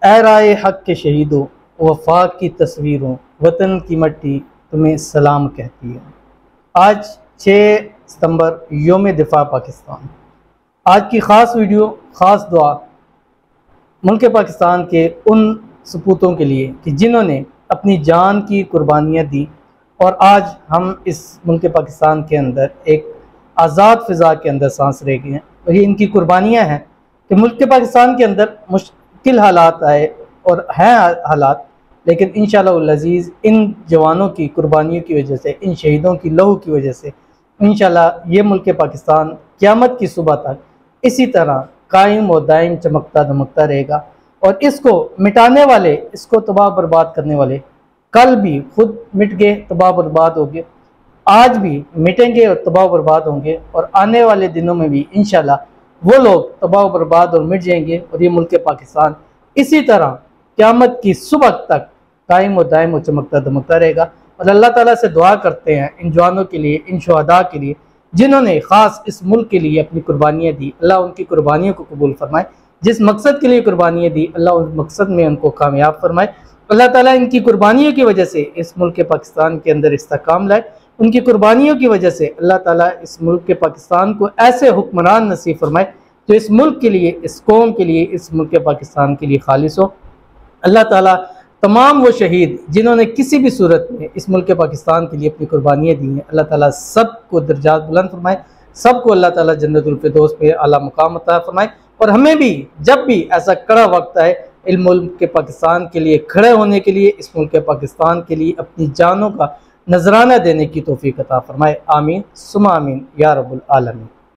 ऐ राय हक के शहीदों, वफाक की तस्वीरों, वतन की मट्टी तुम्हें सलाम कहती है। आज 6 सितंबर योम दिफा पाकिस्तान। आज की ख़ास वीडियो, ख़ास दुआ मुल्क पाकिस्तान के उन सपूतों के लिए कि जिन्होंने अपनी जान की कुर्बानियाँ दी और आज हम इस मुल्क पाकिस्तान के अंदर एक आज़ाद फ़िज़ा के अंदर सांस रह गए हैं। और ये इनकी कुर्बानियाँ हैं कि मुल्क पाकिस्तान के अंदर मुश्किल हालात आए और हैं हालात, लेकिन इंशाअल्लाह अज़ीज़ इन जवानों की कुर्बानियों की वजह से, इन शहीदों की लहू की वजह से इंशाअल्लाह ये मुल्क पाकिस्तान क़यामत की सुबह तक इसी तरह कायम व दायम चमकता धमकता रहेगा। और इसको मिटाने वाले, इसको तबाह बर्बाद करने वाले कल भी खुद मिट गए, तबाह बर्बाद हो गए, आज भी मिटेंगे और तबाह बर्बाद होंगे, और आने वाले दिनों में भी इंशाअल्लाह वो लोग तबाह बर्बाद और मिट जाएंगे और ये मुल्क पाकिस्तान इसी तरह क़यामत की सुबह तक कायम व दायम और चमकता धमकता रहेगा। और अल्लाह ताला से दुआ करते हैं इन जवानों के लिए, इन शुहदा के लिए जिन्होंने ख़ास इस मुल्क के लिए अपनी कुर्बानियाँ दी। अल्लाह उनकी कुर्बानियों को कबूल फरमाए। जिस मकसद के लिए कुर्बानियाँ दी, अल्लाह उस मकसद में उनको कामयाब फरमाए। अल्लाह ताला इनकी कुर्बानियों की वजह से इस मुल्क पाकिस्तान के अंदर इस्तेकाम लाए। उनकी कुर्बानियों की वजह से अल्लाह ताला इस मुल्क पाकिस्तान को ऐसे हुक्मरान नसीब फरमाए जो इस मुल्क के लिए, इस कौम के लिए, इस मुल्क पाकिस्तान के लिए खालिस हो। अल्लाह ताला तमाम वो शहीद जिन्होंने किसी भी सूरत में इस मुल्क पाकिस्तान के लिए अपनी कुर्बानियाँ दी हैं, अल्लाह ताला सबको दर्जात बुलंद फरमाए, सबको अल्लाह ताला जन्नतुल फिरदौस पे आला मुकाम अता फरमाए। और हमें भी जब भी ऐसा कड़ा वक्त आए इस मुल्क पाकिस्तान के लिए खड़े होने के लिए, इस मुल्क पाकिस्तान के लिए अपनी जानों का नजराना देने की तौफीक अता फरमाए। आमीन सुमा आमीन या रब्बुल आलमीन।